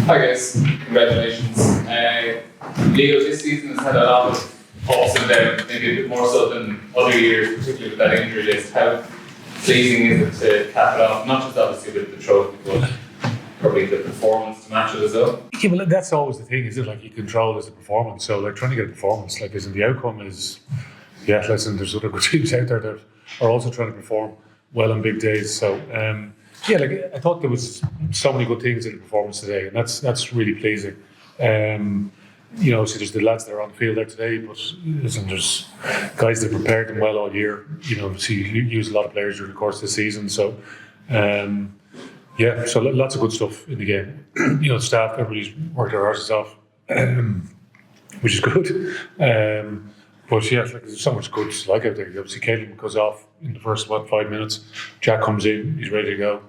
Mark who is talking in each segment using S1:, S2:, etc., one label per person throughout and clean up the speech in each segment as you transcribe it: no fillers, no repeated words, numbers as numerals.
S1: Hi guys, congratulations. Leo, this season has had a lot of ups and downs, maybe a bit more so than other years, particularly with that injury list. How pleasing is it to cap it off, not just obviously with the trophy, but probably the performance to match it as well?
S2: Yeah, well, that's always the thing, is it? Like, you control as a performance, so like trying to get a performance, like, isn't the outcome is, yeah, listen, there's other good teams out there that are also trying to perform well on big days, so yeah, like, I thought there was so many good things in the performance today, and that's really pleasing. You know, so there's the lads that are on the field there today, but listen, there's guys that prepared them well all year. You know, so you use a lot of players during the course of the season, so yeah, so lots of good stuff in the game. You know, staff, everybody's worked their arses off, which is good. But yeah, like, there's so much good to like out there. Obviously, Caelan goes off in the first 5 minutes. Jack comes in, he's ready to go.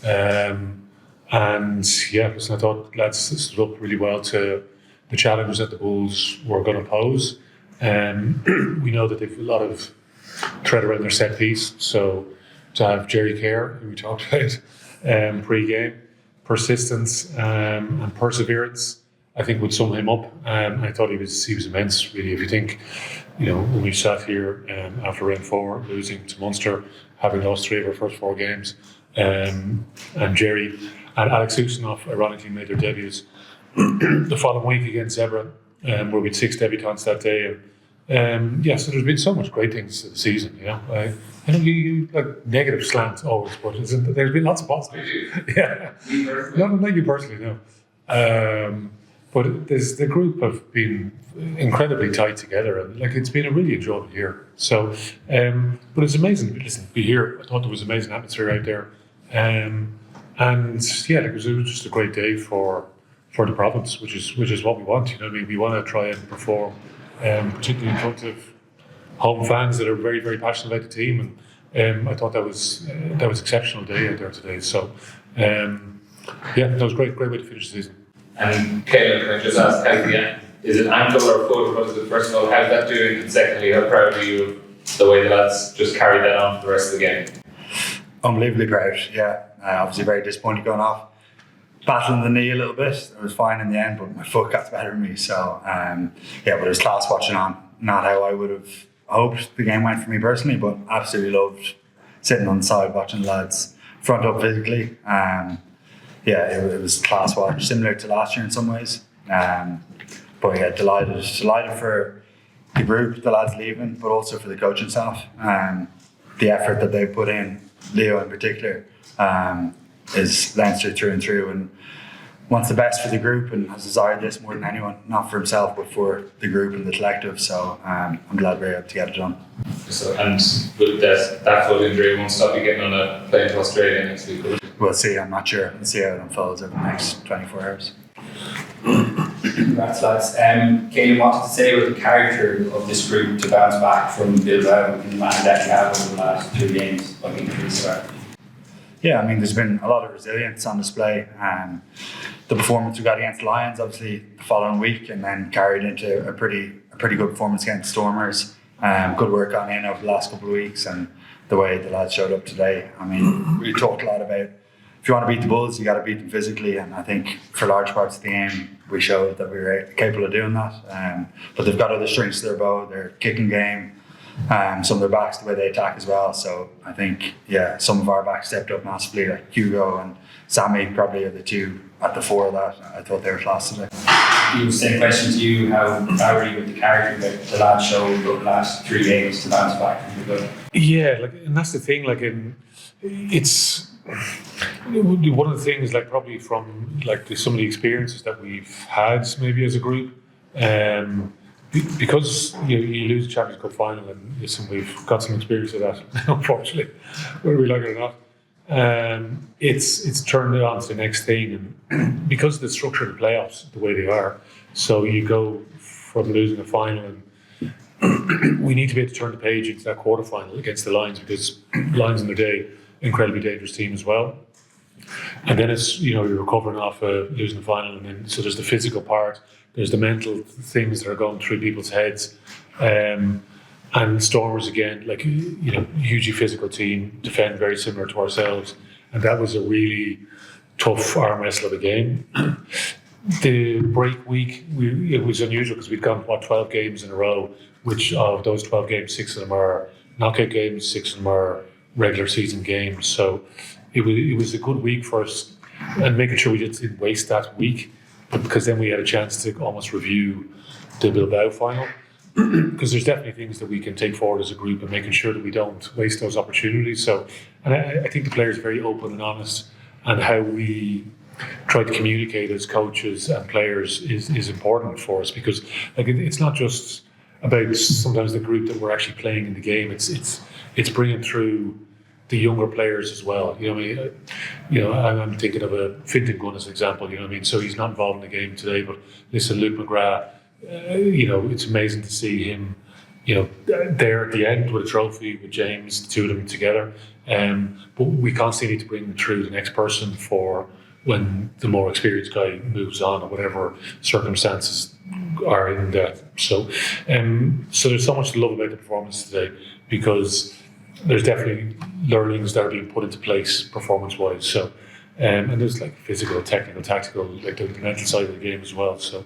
S2: And yeah, listen, I thought lads stood up really well to the challenge that the Bulls were going to pose. We know that they've a lot of threat around their set piece. So to have Jerry Kerr, who we talked about pre-game, persistence and perseverance, I think would sum him up. I thought he was immense, really. If you think, you know, when we sat here after round 4, losing to Munster, having lost 3 of our first 4 games, and Jerry and Alex Usinoff ironically made their debuts the following week against Zebra, where we had 6 debutants that day. And yeah, so there's been so much great things to the season. You know, I know you like negative slant always, but there's been lots of positives. Yeah, not you personally, no. But the group have been incredibly tight together, and like, it's been a really enjoyable year. So, but it's amazing. Listen, to be here, I thought there was amazing atmosphere out there, and yeah, like, it was just a great day for the province, which is what we want. You know what I mean? We want to try and perform, particularly in front of home fans that are very, very passionate about the team, and I thought that was exceptional day out there today. So, yeah, that was great way to finish the season.
S1: And Caelan, can I just ask, is it ankle or foot? What is it? First of all, how's that doing? And secondly, how proud are you of the way the lads just carried that on for the rest of the game?
S3: Unbelievably proud, yeah. Obviously very disappointed going off. Battling the knee a little bit. It was fine in the end, but my foot got the better of me. So, yeah, but it was class watching on. Not how I would have hoped the game went for me personally, but absolutely loved sitting on the side watching the lads front up physically. Yeah, it was a class watch, similar to last year in some ways. But yeah, delighted for the group, the lads leaving, but also for the coaching staff. The effort that they put in, Leo in particular, is Leinster through and through, and wants the best for the group and has desired this more than anyone, not for himself, but for the group and the collective. So I'm glad we're able to get it done.
S1: So, and with that foot injury, won't stop you getting on a plane to Australia next week, will it?
S3: We'll see, I'm not sure. We'll see how it unfolds over the next 24 hours.
S4: Congrats, lads. Caelan, what to say about the character of this group to bounce back from Bilbao and the man that you have over the last 2 games? What can you say?
S3: Yeah, I mean, there's been a lot of resilience on display. The performance we got against Lions, obviously, the following week, and then carried into a pretty good performance against Stormers. Good work on in over the last couple of weeks, and the way the lads showed up today. I mean, we talked a lot about, if you want to beat the Bulls, you got to beat them physically, and I think for large parts of the game, we showed that we were capable of doing that. But they've got other strengths to their bow, their kicking game, some of their backs, the way they attack as well. So I think, yeah, some of our backs stepped up massively, like Hugo and Sammy probably are the two at the fore of that. I thought they were class today.
S4: The same question to you, how are you with the character that the lads showed over the last 3 games to bounce back from the good?
S2: Yeah, like, and that's the thing, like, it's one of the things, like, probably from like some of the experiences that we've had maybe as a group, because you lose a Champions Cup final, and listen, we've got some experience of that, unfortunately, whether we like it or not. It's turned it on to the next thing, and because of the structure of the playoffs, the way they are, so you go from losing a final, and we need to be able to turn the page into that quarter final against the Lions, because Lions in their day, incredibly dangerous team as well. And then it's, you know, you're recovering off losing the final, and then so there's the physical part, there's the mental things that are going through people's heads. And Stormers, again, like, you know, hugely physical team, defend very similar to ourselves, and that was a really tough arm wrestle of a game. The break week, it was unusual because we'd gone 12 games in a row, which of those 12 games, 6 of them are knockout games, 6 of them are regular season games. So it was a good week for us, and making sure we didn't waste that week, because then we had a chance to almost review the Bilbao final. Because there's definitely things that we can take forward as a group, and making sure that we don't waste those opportunities. So, and I think the players are very open and honest, and how we try to communicate as coaches and players is important for us, because like it's not just about sometimes the group that we're actually playing in the game. It's bringing through the younger players as well. You know what I mean? You know, I'm thinking of a Fintan Gunn as an example. You know what I mean? So he's not involved in the game today, but listen, Luke McGrath. You know, it's amazing to see him, you know, there at the end with a trophy with James, the two of them together. But we constantly need to bring through the next person for when the more experienced guy moves on, or whatever circumstances are in that. So there's so much to love about the performance today, because there's definitely learnings that are being put into place performance-wise. So. And there's like physical, technical, tactical, like the mental side of the game as well. So,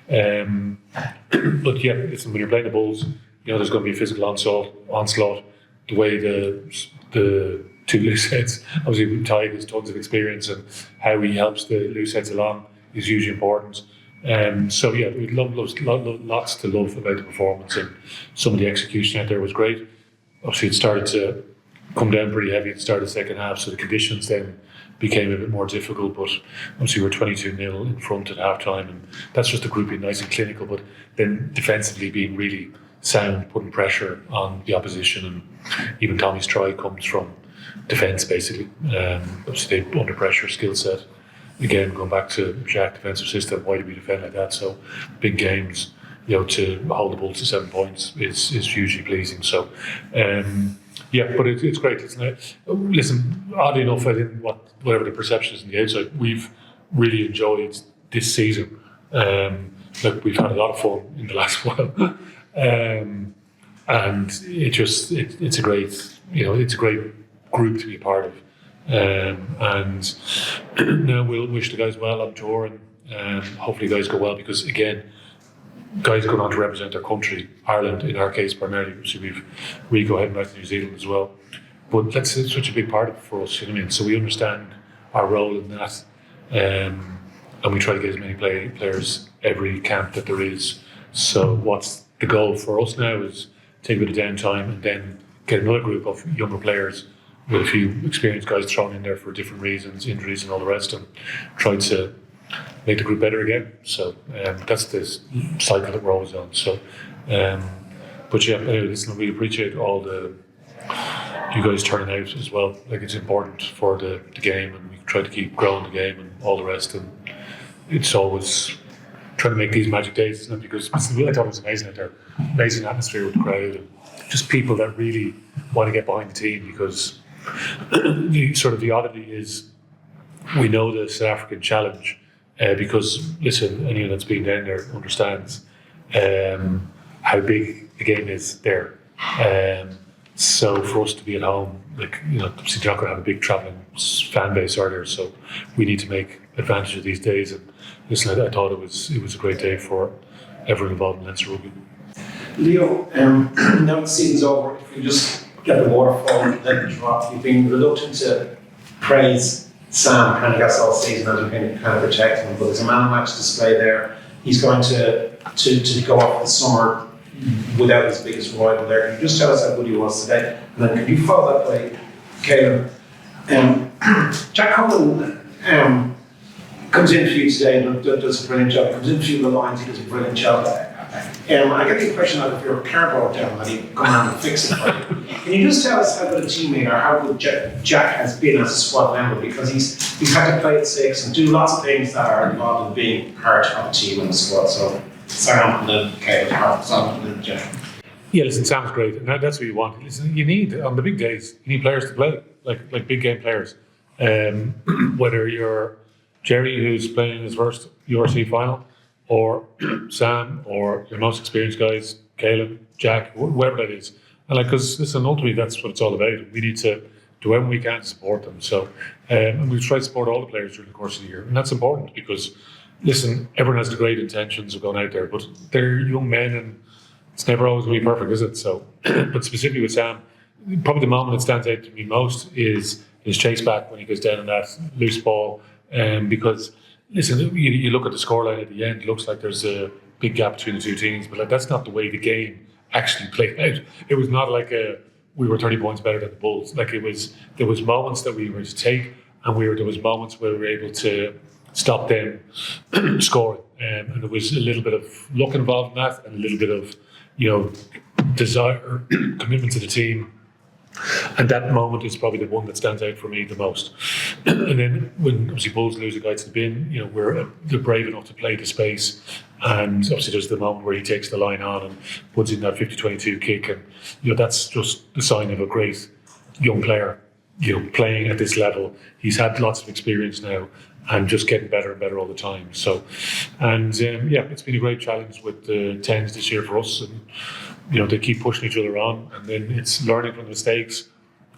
S2: but yeah, listen, when you're playing the Bulls, you know there's going to be a physical onslaught. The way the two loose heads, obviously Ty has tons of experience, and how he helps the loose heads along is hugely important. So yeah, we'd lots to love about the performance, and some of the execution out there was great. Obviously, it started to come down pretty heavy at the start of the second half, so the conditions then became a bit more difficult, but obviously we're 22-0 in front at half-time, and that's just the group being nice and clinical, but then defensively being really sound, putting pressure on the opposition, and even Tommy's try comes from defence basically. Obviously they under pressure skill set. Again, going back to Jack defensive system, why do we defend like that? So big games, you know, to hold the Bulls to 7 points is hugely pleasing. So yeah, but it's great, isn't it? Listen, oddly enough, I think whatever the perception is on the outside, we've really enjoyed this season. Look, we've had a lot of fun in the last while, and it's a great, you know, it's a great group to be a part of. And now we'll wish the guys well on tour, and hopefully guys go well, because again, guys going on to represent their country, Ireland in our case primarily. So we go heading back to New Zealand as well. But that's such a big part of it for us, you know what I mean? So we understand our role in that, and we try to get as many players every camp that there is. So what's the goal for us now is take a bit of downtime, and then get another group of younger players with a few experienced guys thrown in there for different reasons, injuries and all the rest, and try to make the group better again. So that's the cycle that we're always on. So, but yeah, anyway, listen, we appreciate all the you guys turning out as well. Like, it's important for the game, and we try to keep growing the game and all the rest. And it's always trying to make these magic days, isn't it? Because I thought it was amazing out there, amazing atmosphere with the crowd, and just people that really want to get behind the team. Because the oddity is, we know the South African challenge. Because listen, anyone that's been down there understands how big the game is there. So for us to be at home, like, you know, obviously they're not going to have a big travelling fan base are there. So we need to make advantage of these days. And listen, I thought it was a great day for everyone involved in Leinster Rugby.
S5: Leo, now the season's over, if we just get the waterfall and let it drop, you've been reluctant to praise Sam Prendergast all season as you've been kind of protecting him, but there's a man of match display there. He's going to go off the summer without his biggest rival there. Can you just tell us how good he was today? And then can you follow that by Caelan? Jack Cullen comes in for you today and does a brilliant job. He comes in for you the lines, he does a brilliant job. I get the impression that if your car broke down, that he'd come around and fix it for you. Can you just tell us how good a teammate or how good Jack has been as a squad member? Because he's had to play at 6 and do lots of things that are involved in being part of a team in the squad. So, Sam and Caelan, Sam and Jack.
S2: Yeah, listen, Sam's great, and that's what you want. Listen, you need, on the big days, you need players to play, like big game players. Whether you're Jerry, who's playing his first URC final, or Sam, or your most experienced guys, Caelan, Jack, whoever that is. And because listen, ultimately that's what it's all about. We need to do everything we can to support them. So, and we try to support all the players during the course of the year, and that's important because listen, everyone has the great intentions of going out there, but they're young men and it's never always going to be perfect, is it? So, but specifically with Sam, probably the moment that stands out to me most is his chase back when he goes down on that loose ball. Because, listen, you look at the scoreline at the end, it looks like there's a big gap between the two teams, but like that's not the way the game actually played out. It was not like we were 30 points better than the Bulls. Like there was moments that we were to take, and there was moments where we were able to stop them scoring, and there was a little bit of luck involved in that, and a little bit of desire, commitment to the team. And that moment is probably the one that stands out for me the most. And then when obviously Bulls lose a guy to the bin, they're brave enough to play the space. And obviously there's the moment where he takes the line on and puts in that 50-22 kick, and that's just the sign of a great young player. Playing at this level, he's had lots of experience now, and just getting better and better all the time. So, and it's been a great challenge with the 10s this year for us, and they keep pushing each other on, and then it's learning from the mistakes,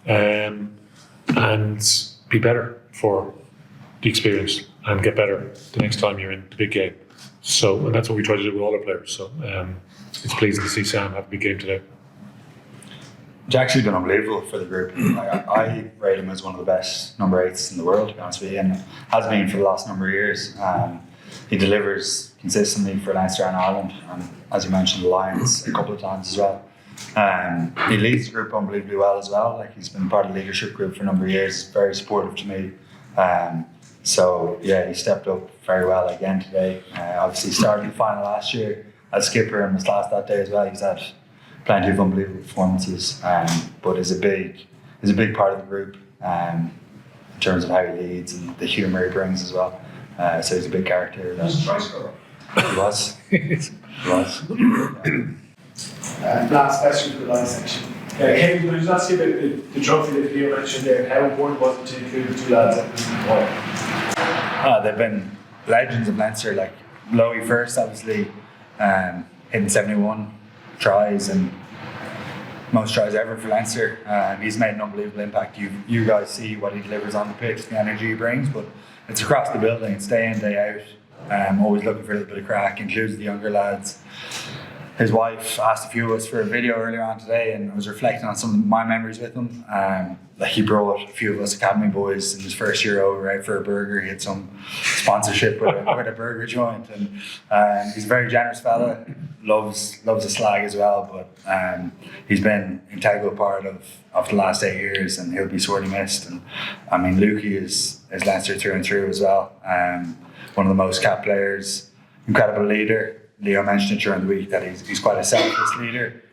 S2: and be better for the experience and get better the next time you're in the big game. So, and that's what we try to do with all our players. So, it's pleasing to see Sam have a big game today.
S3: It's actually been unbelievable for the group. I rate him as one of the best number 8s in the world, to be honest with you, and has been for the last number of years. He delivers consistently for Leinster and Ireland, and as you mentioned, the Lions a couple of times as well. He leads the group unbelievably well as well. Like, he's been part of the leadership group for a number of years, very supportive to me. So yeah, he stepped up very well again today. Obviously started the final last year as skipper and was last that day as well. He's had plenty of unbelievable performances, but is a big part of the group in terms of how he leads and the humour he brings as well. So he's a big character.
S5: He's a try scorer.
S3: He was. He was.
S6: Last question for the last section. Kevin, can I just ask you about the trophy that Leo mentioned there? How important was it to include the two lads at the point?
S3: They've been legends of Leinster, like Lowy first, obviously, hitting 71 tries and most tries ever for Leinster. He's made an unbelievable impact. You guys see what he delivers on the pitch, the energy he brings, but it's across the building. It's day in, day out. Always looking for a little bit of crack, includes the younger lads. His wife asked a few of us for a video earlier on today, and I was reflecting on some of my memories with him. Like, he brought a few of us academy boys in his first year over out for a burger. He had some sponsorship with a burger joint, and he's a very generous fella. Loves a slag as well, but he's been an integral part of the last 8 years, and he'll be sorely missed. And I mean, Lukey is Leinster through and through as well. One of the most capped players, incredible leader. Leo mentioned it during the week that he's quite a selfless leader.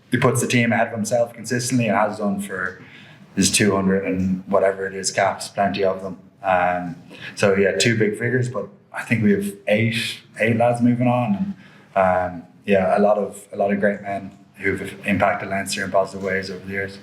S3: He puts the team ahead of himself consistently and has done for his 200 and whatever it is caps, plenty of them. So yeah, 2 big figures, but I think we have eight lads moving on. And a lot of great men who've impacted Leinster in positive ways over the years.